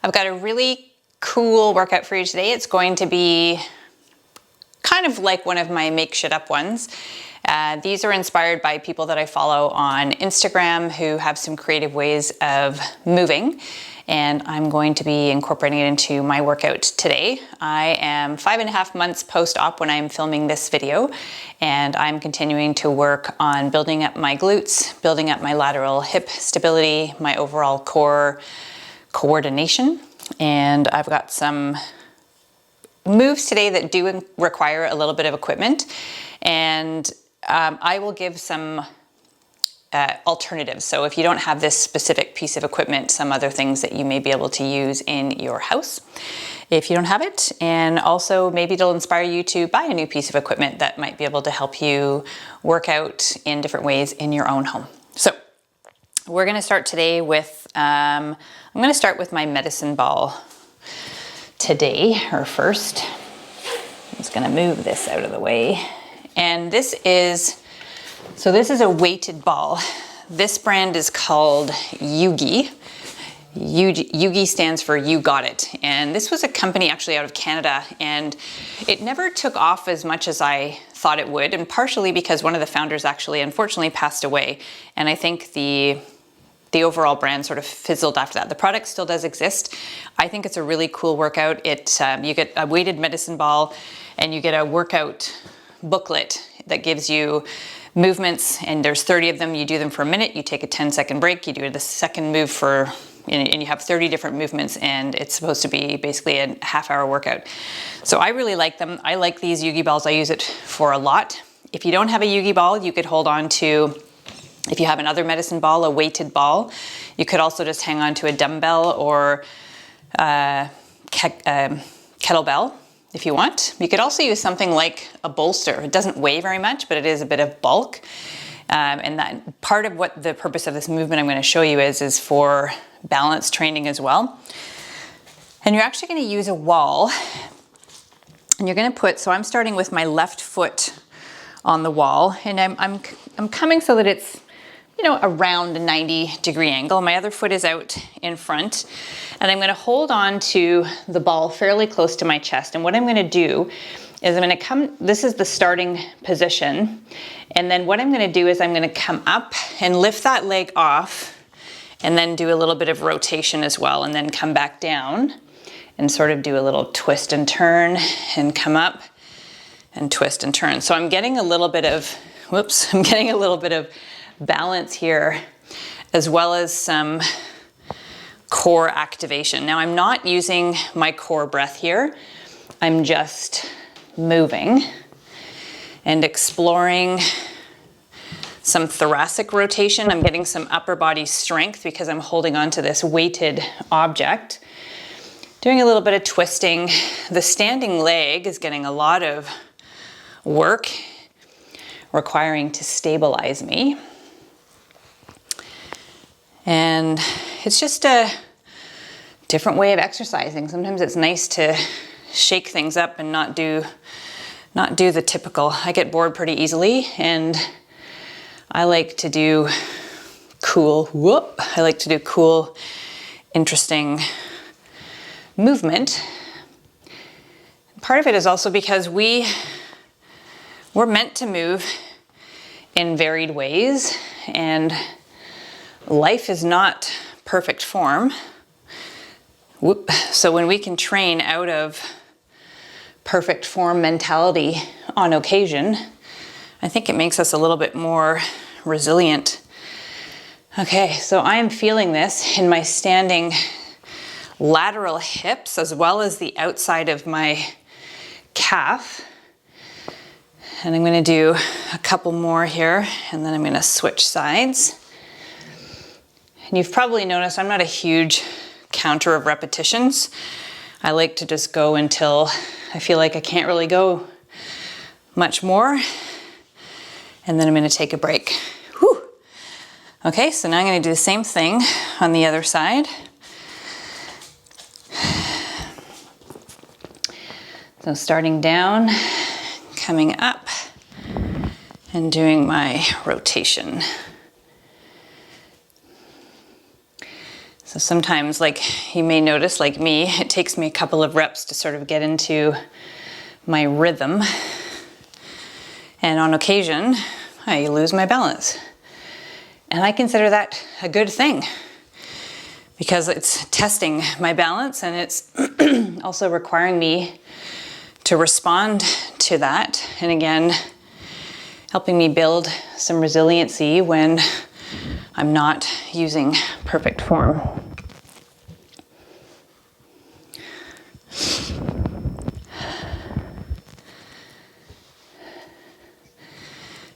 I've got a really cool workout for you today. It's going to be kind of like one of my make shit up ones. These are inspired by people that I follow on Instagram who have some creative ways of moving, and I'm going to be incorporating it into my workout today. I am 5.5 months post-op when I'm filming this video, and I'm continuing to work on building up my glutes, building up my lateral hip stability, my overall core coordination, and I've got some moves today that do require a little bit of equipment, and I will give some alternatives. So if you don't have this specific piece of equipment, some other things that you may be able to use in your house if you don't have it. And also maybe it'll inspire you to buy a new piece of equipment that might be able to help you work out in different ways in your own home. So we're gonna start today with, I'm gonna start with my medicine ball today, or first. I'm just gonna move this out of the way. And this is a weighted ball. This brand is called Yugi. Yugi stands for You Got It. And this was a company actually out of Canada, and it never took off as much as I thought it would, and partially because one of the founders actually unfortunately passed away. And I think the overall brand sort of fizzled after that. The product still does exist. I think it's a really cool workout. You get a weighted medicine ball and you get a workout booklet that gives you movements, and there's 30 of them. You do them for a minute, you take a 10-second break, you do the second move and you have 30 different movements, and it's supposed to be basically a half-hour workout. So I really like them. I like these Yugi balls. I use it for a lot. If you don't have a Yugi ball, you could hold on to, if you have another medicine ball, a weighted ball. You could also just hang on to a dumbbell or kettlebell if you want. You could also use something like a bolster. It doesn't weigh very much, but it is a bit of bulk. And that part of what the purpose of this movement I'm going to show you is for balance training as well. And you're actually going to use a wall, and you're going to put, so I'm starting with my left foot on the wall, and I'm coming so that it's, you know, around a 90-degree angle. My other foot is out in front, and I'm gonna hold on to the ball fairly close to my chest. And what I'm gonna do is this is the starting position, and then what I'm gonna do is I'm gonna come up and lift that leg off, and then do a little bit of rotation as well, and then come back down and sort of do a little twist and turn, and come up and twist and turn. So I'm getting a little bit of, balance here, as well as some core activation. Now I'm not using my core breath here. I'm just moving and exploring some thoracic rotation. I'm getting some upper body strength because I'm holding on to this weighted object. Doing a little bit of twisting. The standing leg is getting a lot of work, requiring to stabilize me. And it's just a different way of exercising. Sometimes it's nice to shake things up and not do the typical. I get bored pretty easily, and I like to do cool, interesting movement. Part of it is also because we're meant to move in varied ways, and life is not perfect form. So when we can train out of perfect form mentality on occasion, I think it makes us a little bit more resilient. Okay, so I am feeling this in my standing lateral hips, as well as the outside of my calf. And I'm going to do a couple more here, and then I'm going to switch sides. And you've probably noticed I'm not a huge counter of repetitions. I like to just go until I feel like I can't really go much more. And then I'm going to take a break. Whew. Okay, so now I'm going to do the same thing on the other side. So starting down, coming up, and doing my rotation. So sometimes, like you may notice, like me, it takes me a couple of reps to sort of get into my rhythm. And on occasion, I lose my balance. And I consider that a good thing because it's testing my balance and it's also requiring me to respond to that. And again, helping me build some resiliency when I'm not using perfect form.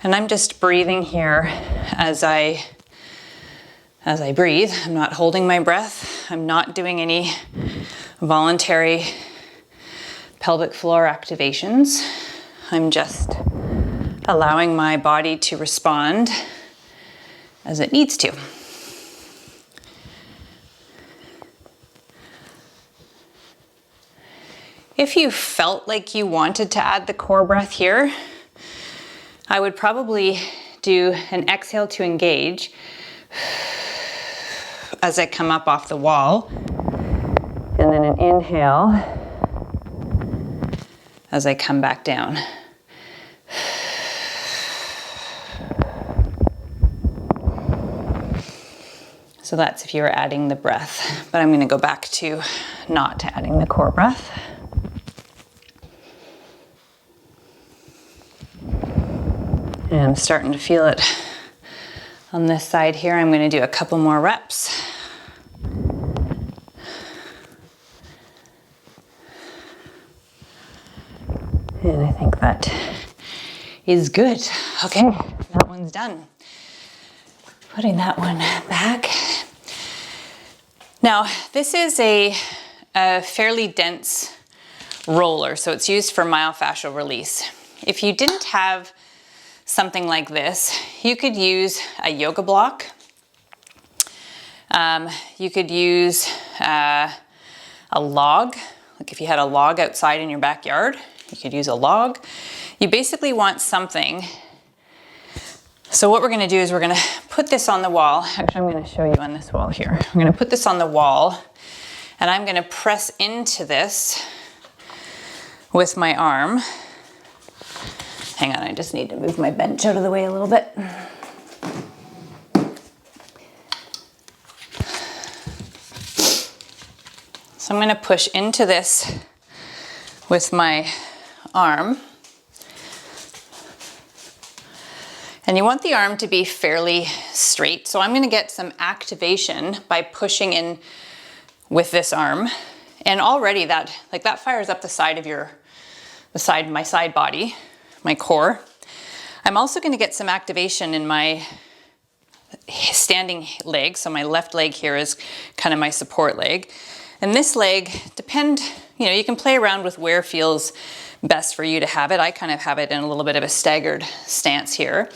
And I'm just breathing here as I breathe. I'm not holding my breath. I'm not doing any voluntary pelvic floor activations. I'm just allowing my body to respond as it needs to. If you felt like you wanted to add the core breath here, I would probably do an exhale to engage as I come up off the wall, and then an inhale as I come back down. So that's if you were adding the breath, but I'm going to go back to not adding the core breath. And I'm starting to feel it on this side here. I'm going to do a couple more reps. And I think that is good. Okay, that one's done. Putting that one back. Now, this is a fairly dense roller, so it's used for myofascial release. If you didn't have something like this, you could use a yoga block. You could use a log. Like if you had a log outside in your backyard, you could use a log. You basically want something. So what we're going to do is we're going to put this on the wall. Actually, I'm going to show you on this wall here. I'm going to put this on the wall and I'm going to press into this with my arm. Hang on, I just need to move my bench out of the way a little bit. So I'm going to push into this with my arm. And you want the arm to be fairly straight. So I'm going to get some activation by pushing in with this arm. And already that fires up the side of my side body, my core. I'm also going to get some activation in my standing leg. So my left leg here is kind of my support leg. And this leg, you can play around with where feels best for you to have it. I kind of have it in a little bit of a staggered stance here.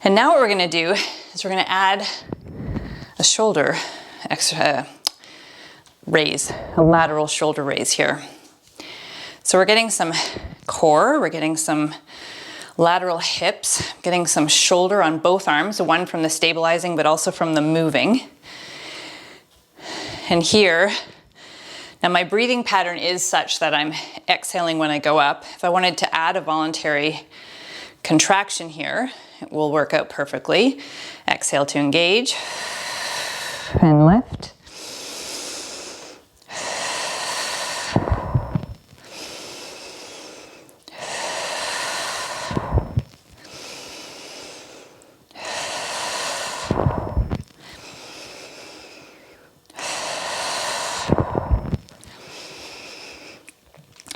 And now what we're going to do is we're going to add a shoulder raise, a lateral shoulder raise here. So we're getting some core, we're getting some lateral hips, getting some shoulder on both arms, one from the stabilizing but also from the moving. And here, now my breathing pattern is such that I'm exhaling when I go up. If I wanted to add a voluntary contraction here, it will work out perfectly. Exhale to engage and lift.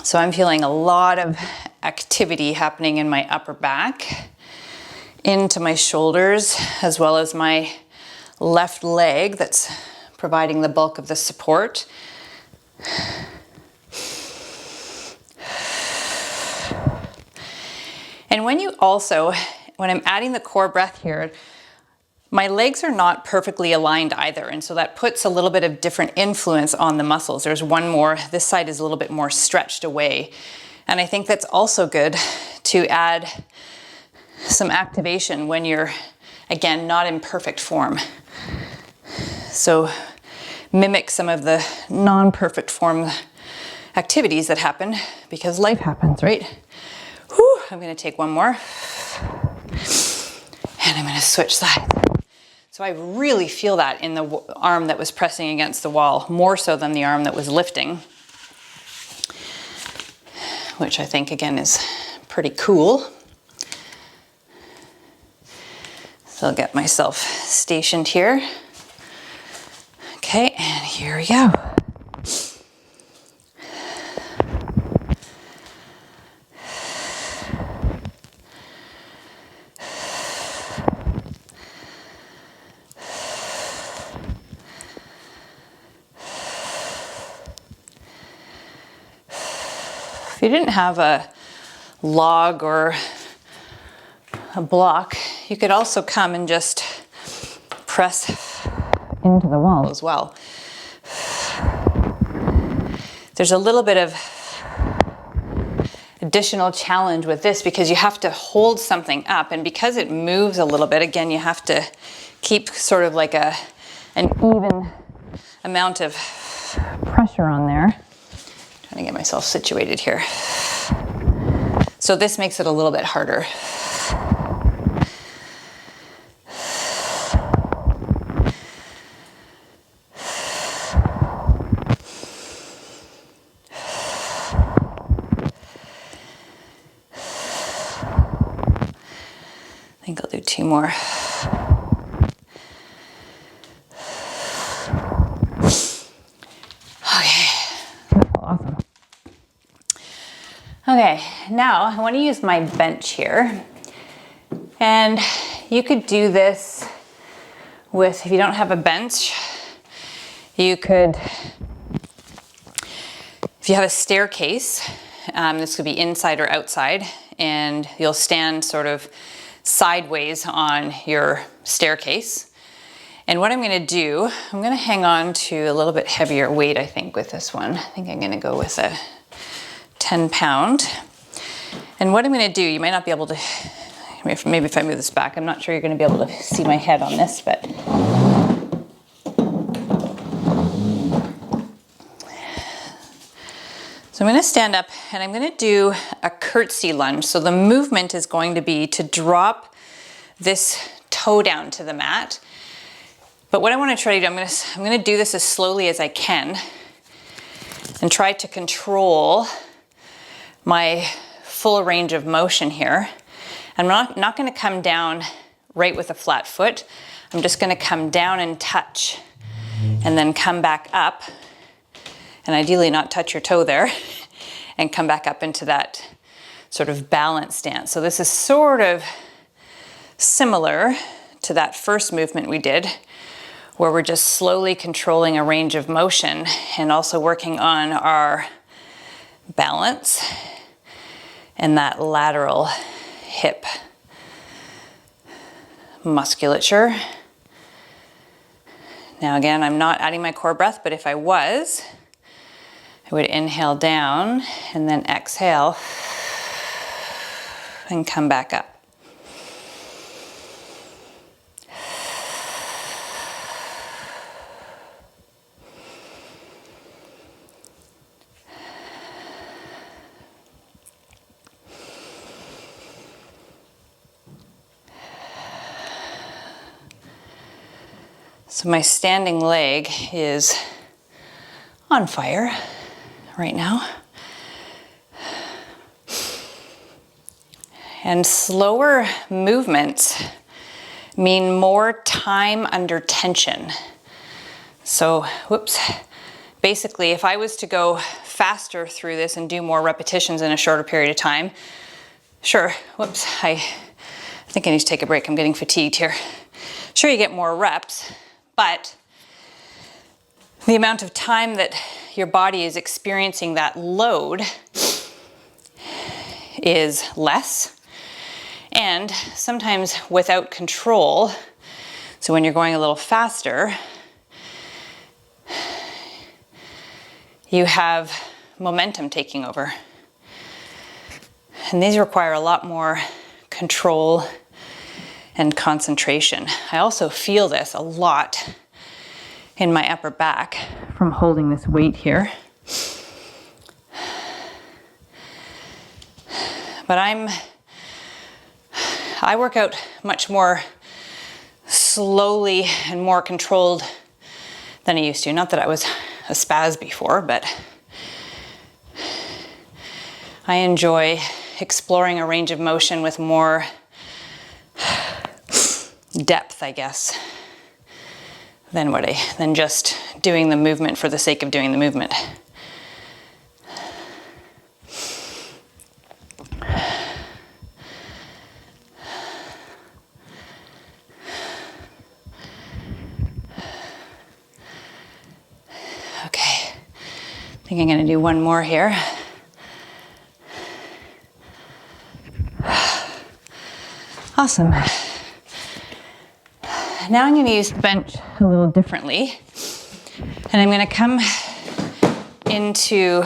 So I'm feeling a lot of activity happening in my upper back, into my shoulders, as well as my left leg that's providing the bulk of the support. And when I'm adding the core breath here, my legs are not perfectly aligned either, and so that puts a little bit of different influence on the muscles. There's one more, this side is a little bit more stretched away. And I think that's also good to add some activation when you're, again, not in perfect form. So mimic some of the non-perfect form activities that happen because life happens, right? Whew, I'm gonna take one more and I'm gonna switch sides. So I really feel that in the arm that was pressing against the wall, more so than the arm that was lifting, which I think again is pretty cool. So I'll get myself stationed here. Okay, and here we go. If you didn't have a log or a block, you could also come and just press into the wall as well. There's a little bit of additional challenge with this because you have to hold something up, and because it moves a little bit, again, you have to keep sort of like an even amount of pressure on there. Trying to get myself situated here. So this makes it a little bit harder. I think I'll do two more. Awesome. Okay, now I want to use my bench here. And you could do this with, if you don't have a bench, you could, if you have a staircase, this could be inside or outside, and you'll stand sort of sideways on your staircase. And what I'm gonna do, I'm gonna hang on to a little bit heavier weight, I think, with this one. I think I'm gonna go with a 10 pound. And what I'm gonna do, you might not be able to, maybe if I move this back, I'm not sure you're gonna be able to see my head on this, but. So I'm gonna stand up and I'm gonna do a curtsy lunge. So the movement is going to be to drop this toe down to the mat. But what I want to try to do, I'm going to do this as slowly as I can and try to control my full range of motion here. I'm not going to come down right with a flat foot. I'm just going to come down and touch and then come back up, and ideally not touch your toe there, and come back up into that sort of balance stance. So this is sort of similar to that first movement we did, where we're just slowly controlling a range of motion and also working on our balance and that lateral hip musculature. Now again, I'm not adding my core breath, but if I was, I would inhale down and then exhale and come back up. So my standing leg is on fire right now. And slower movements mean more time under tension. So, basically if I was to go faster through this and do more repetitions in a shorter period of time, sure, I think I need to take a break, I'm getting fatigued here. Sure, you get more reps, but the amount of time that your body is experiencing that load is less, and sometimes without control. So when you're going a little faster, you have momentum taking over. And these require a lot more control and concentration. I also feel this a lot in my upper back from holding this weight here. But I work out much more slowly and more controlled than I used to. Not that I was a spaz before, but I enjoy exploring a range of motion with more depth, I guess, than just doing the movement for the sake of doing the movement. Okay, I think I'm going to do one more here. Awesome. Now I'm going to use the bench a little differently, and I'm going to come into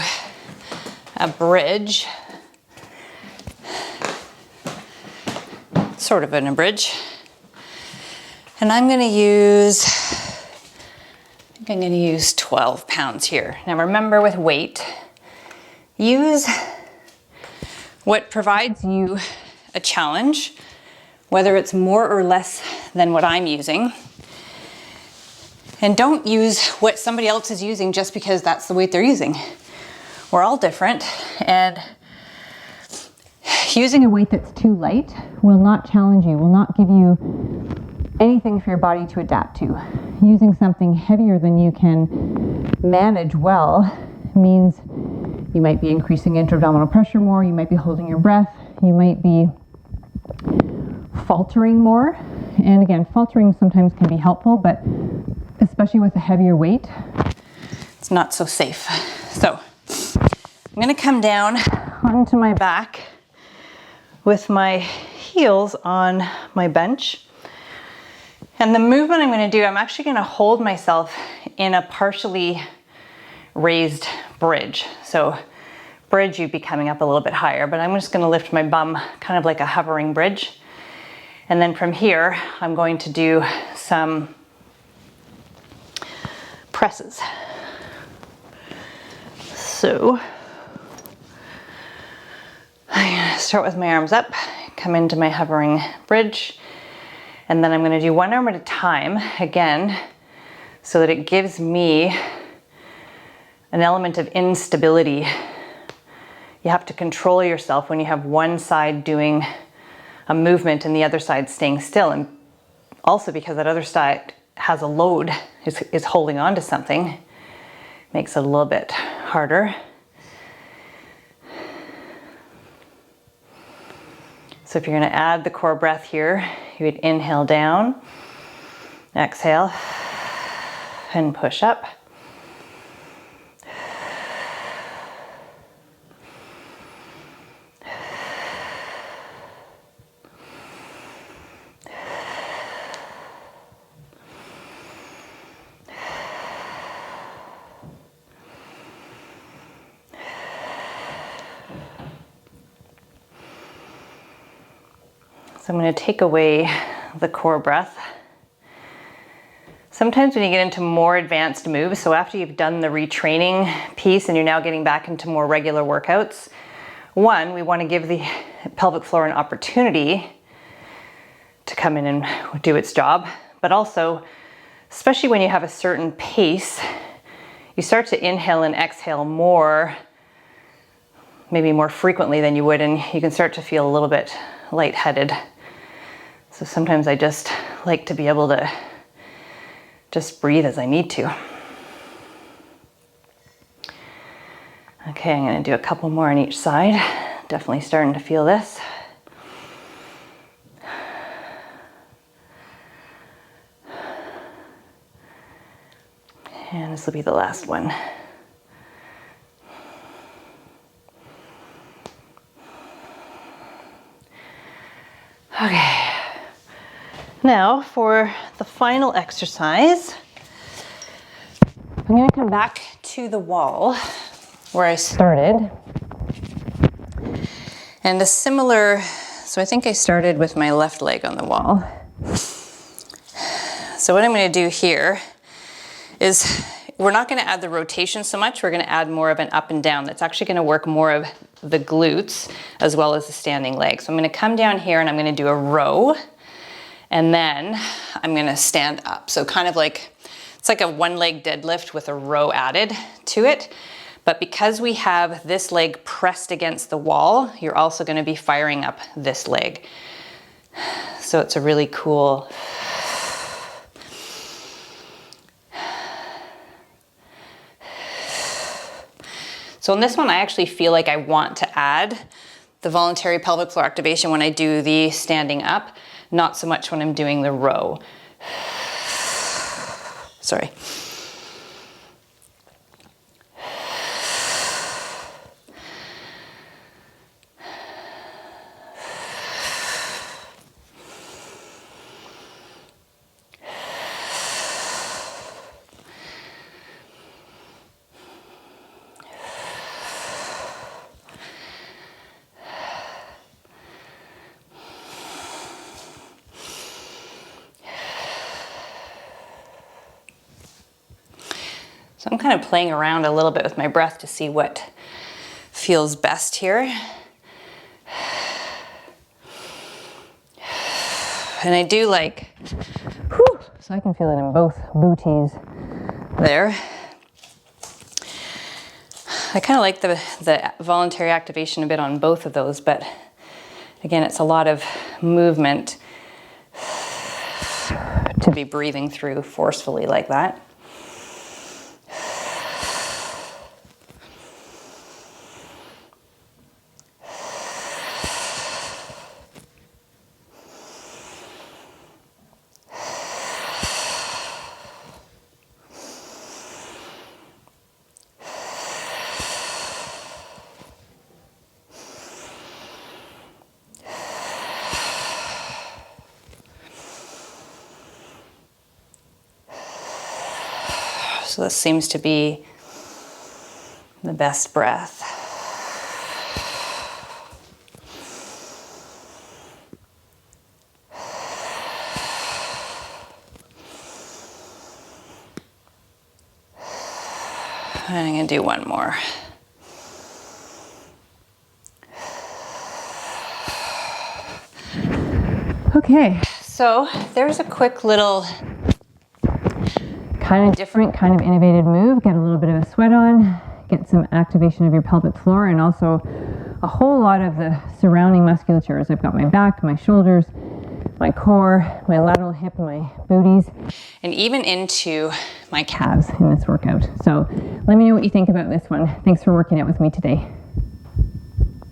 a bridge, sort of in a bridge, and I'm going to use, I think I'm going to use 12 pounds here. Now remember, with weight, use what provides you a challenge, whether it's more or less than what I'm using. And don't use what somebody else is using just because that's the weight they're using. We're all different, and using a weight that's too light will not challenge you, will not give you anything for your body to adapt to. Using something heavier than you can manage well means you might be increasing intra-abdominal pressure more, you might be holding your breath, you might be faltering more. And again, faltering sometimes can be helpful, but especially with a heavier weight, it's not so safe. So I'm going to come down onto my back with my heels on my bench. And the movement I'm going to do, I'm actually going to hold myself in a partially raised bridge. So bridge, you'd be coming up a little bit higher, but I'm just going to lift my bum kind of like a hovering bridge. And then from here, I'm going to do some presses. So I'm going to start with my arms up, come into my hovering bridge, and then I'm going to do one arm at a time, again, so that it gives me an element of instability. You have to control yourself when you have one side doing a movement and the other side staying still, and also because that other side has a load, is holding on to something, makes it a little bit harder. So if you're going to add the core breath here, you would inhale down, exhale, and push up. So I'm going to take away the core breath. Sometimes when you get into more advanced moves, so after you've done the retraining piece and you're now getting back into more regular workouts, one, we want to give the pelvic floor an opportunity to come in and do its job, but also, especially when you have a certain pace, you start to inhale and exhale more, maybe more frequently than you would, and you can start to feel a little bit lightheaded. So sometimes I just like to be able to just breathe as I need to. Okay, I'm going to do a couple more on each side. Definitely starting to feel this. And this will be the last one. Okay. Now for the final exercise, I'm going to come back to the wall where I started. And a similar, so I think I started with my left leg on the wall. So what I'm going to do here is we're not gonna add the rotation so much, we're gonna add more of an up and down. That's actually gonna work more of the glutes as well as the standing leg. So I'm gonna come down here and I'm gonna do a row, and then I'm gonna stand up. So kind of like, it's like a one leg deadlift with a row added to it. But because we have this leg pressed against the wall, you're also gonna be firing up this leg. So it's a really cool, so in this one, I actually feel like I want to add the voluntary pelvic floor activation when I do the standing up, not so much when I'm doing the row. Sorry. So I'm kind of playing around a little bit with my breath to see what feels best here. And I do like, whew, so I can feel it in both booties there. I kind of like the voluntary activation a bit on both of those, but again, it's a lot of movement to be breathing through forcefully like that. So this seems to be the best breath. And I'm going to do one more. Okay, so there's a quick little kind of different, kind of innovative move. Get a little bit of a sweat on, get some activation of your pelvic floor, and also a whole lot of the surrounding musculatures. I've got my back, my shoulders, my core, my lateral hip, my booties, and even into my calves in this workout. So let me know what you think about this one. Thanks for working out with me today.